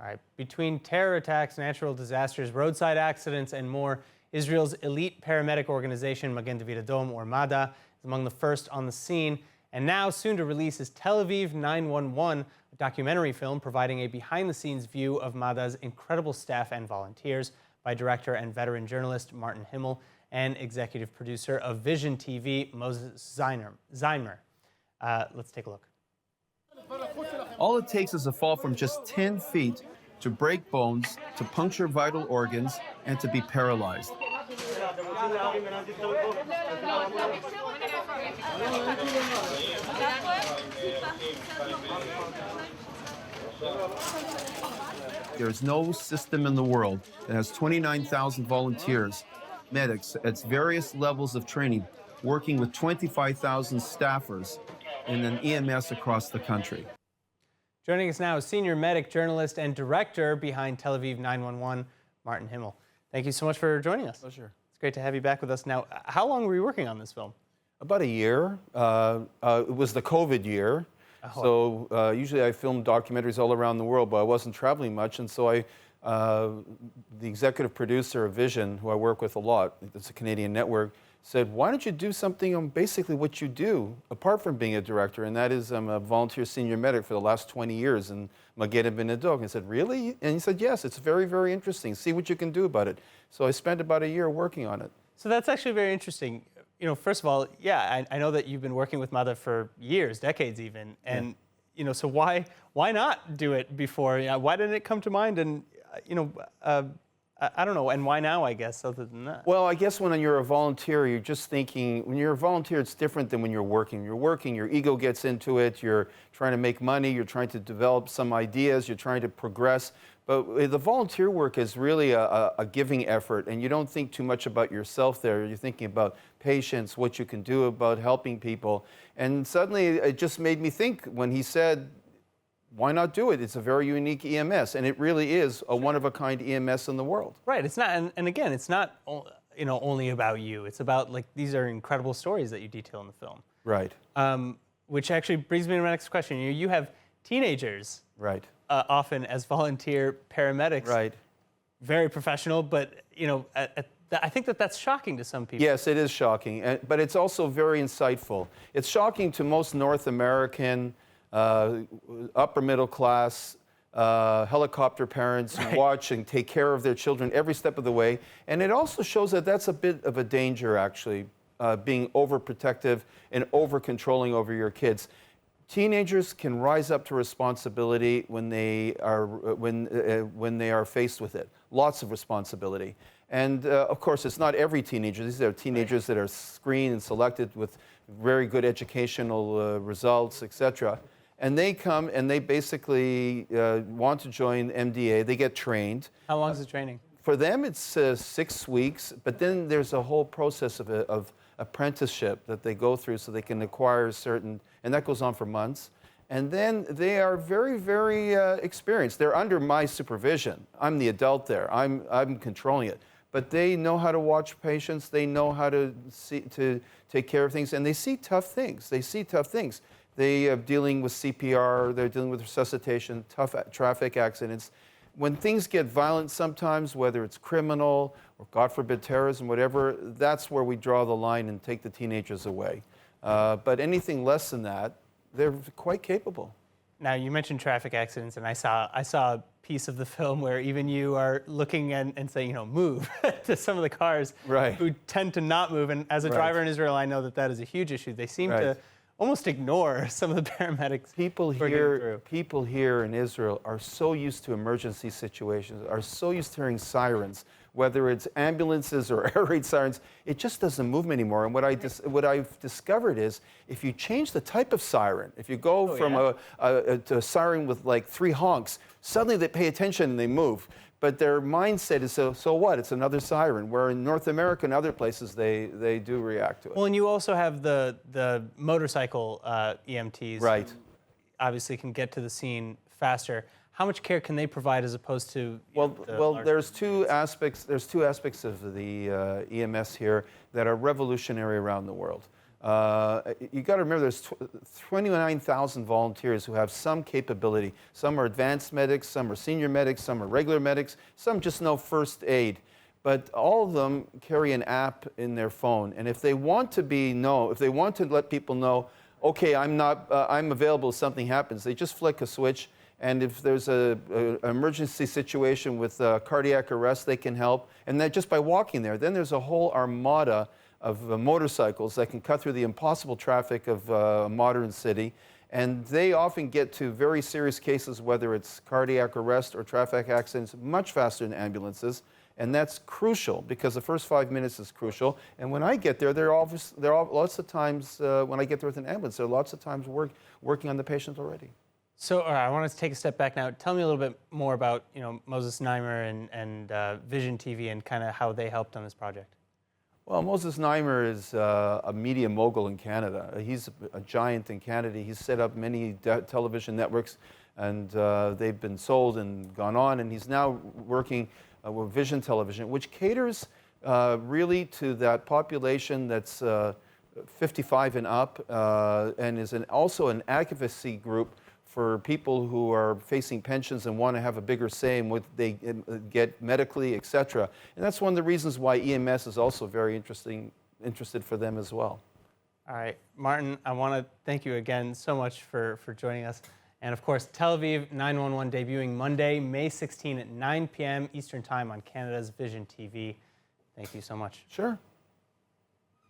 All right. Between terror attacks, natural disasters, roadside accidents, and more, Israel's elite paramedic organization, Magen David Adom, or Mada, is among the first on the scene. And now, soon to release, is Tel Aviv 911, a documentary film providing a behind-the-scenes view of Mada's incredible staff and volunteers by director and veteran journalist Martin Himel and executive producer of Visiontv, Mozes Znaimer. Let's take a look. All it takes is a fall from just 10 feet to break bones, to puncture vital organs, and to be paralyzed. There is no system in the world that has 29,000 volunteers, medics at various levels of training, working with 25,000 staffers in an EMS across the country. Joining us now is senior medic, journalist, and director behind Tel Aviv 911, Martin Himel. Thank you so much for joining us. Pleasure. It's great to have you back with us. Now, how long were you working on this film? About a year. It was the COVID year. Oh. So usually I film documentaries all around the world, but I wasn't traveling much. And so the executive producer of Vision, who I work with a lot, it's a Canadian network, said, why don't you do something on basically what you do, apart from being a director? And that is, I'm a volunteer senior medic for the last 20 years in Magen David Adom. I said, really? And he said, yes, it's very, very interesting. See what you can do about it. So I spent about a year working on it. So that's actually very interesting. You know, first of all, yeah, I know that you've been working with Mada for years, decades even. And, you know, so why not do it before? You know, why didn't it come to mind? And, you know, I don't know, and why now, I guess, other than that? Well, I guess when you're a volunteer, you're just thinking, when you're a volunteer, it's different than when you're working. You're working, your ego gets into it, you're trying to make money, you're trying to develop some ideas, you're trying to progress. But the volunteer work is really a giving effort, and you don't think too much about yourself there. You're thinking about patients, what you can do about helping people. And suddenly, it just made me think when he said, why not do it? It's a very unique EMS, and it really is a one-of-a-kind EMS in the world. Right. It's not, and again, it's not, you know, only about you. It's about, like, these are incredible stories that you detail in the film. Right. Which actually brings me to my next question. You have teenagers. Right. Often as volunteer paramedics. Right. Very professional, but, you know, I think that's shocking to some people. Yes, it is shocking, but it's also very insightful. It's shocking to most North American upper middle class helicopter parents who watch and take care of their children every step of the way. And it also shows that that's a bit of a danger, actually, being overprotective and over-controlling over your kids. Teenagers can rise up to responsibility when they are faced with it. Lots of responsibility. And of course, it's not every teenager. These are teenagers that are screened and selected with very good educational results, etc. And they come and they basically want to join MDA. They get trained. How long is the training? For them, it's 6 weeks, but then there's a whole process of apprenticeship that they go through so they can acquire certain, and that goes on for months. And then they are very, very experienced. They're under my supervision. I'm the adult there. I'm controlling it. But they know how to watch patients. They know how to take care of things, and they see tough things. They are dealing with CPR. They're dealing with resuscitation, tough traffic accidents. When things get violent sometimes, whether it's criminal or, God forbid, terrorism, whatever, that's where we draw the line and take the teenagers away. But anything less than that, they're quite capable. Now, you mentioned traffic accidents, and I saw a piece of the film where even you are looking and saying, you know, move to some of the cars who tend to not move. And as a driver in Israel, I know that is a huge issue. They seem to almost ignore some of the paramedics. People here in Israel are so used to emergency situations, are so used to hearing sirens, whether it's ambulances or air raid sirens. It just doesn't move them anymore. And what I've discovered is, if you change the type of siren, if you go from to a siren with like 3 honks, suddenly they pay attention and they move. But their mindset is, so what? It's another siren. Where in North America and other places, they do react to it. Well, and you also have the motorcycle EMTs. Right. Who obviously can get to the scene faster. How much care can they provide as opposed to? There's two aspects. There's 2 aspects of the EMS here that are revolutionary around the world. You got to remember there's 29,000 volunteers who have some capability. Some are advanced medics, some are senior medics, some are regular medics, some just know first aid. But all of them carry an app in their phone. And if they want to if they want to let people know, okay, I'm available if something happens, they just flick a switch. And if there's an emergency situation with cardiac arrest, they can help. And that just by walking there, then there's a whole armada of motorcycles that can cut through the impossible traffic of a modern city. And they often get to very serious cases, whether it's cardiac arrest or traffic accidents, much faster than ambulances. And that's crucial because the first 5 minutes is crucial. And when I get there, there are lots of times, when I get there with an ambulance, there are lots of times working on the patient already. So I want to take a step back now. Tell me a little bit more about Mozes Znaimer and Visiontv and kind of how they helped on this project. Well, Mozes Znaimer is a media mogul in Canada. He's a giant in Canada. He's set up many television networks, and they've been sold and gone on. And he's now working with Vision Television, which caters really to that population that's 55 and up, and is also an advocacy group for people who are facing pensions and want to have a bigger say in what they get medically, etc. And that's one of the reasons why EMS is also very interested for them as well. All right, Martin, I want to thank you again so much for joining us. And of course, Tel Aviv 911 debuting Monday, May 16 at 9 p.m. Eastern Time on Canada's Visiontv. Thank you so much. Sure.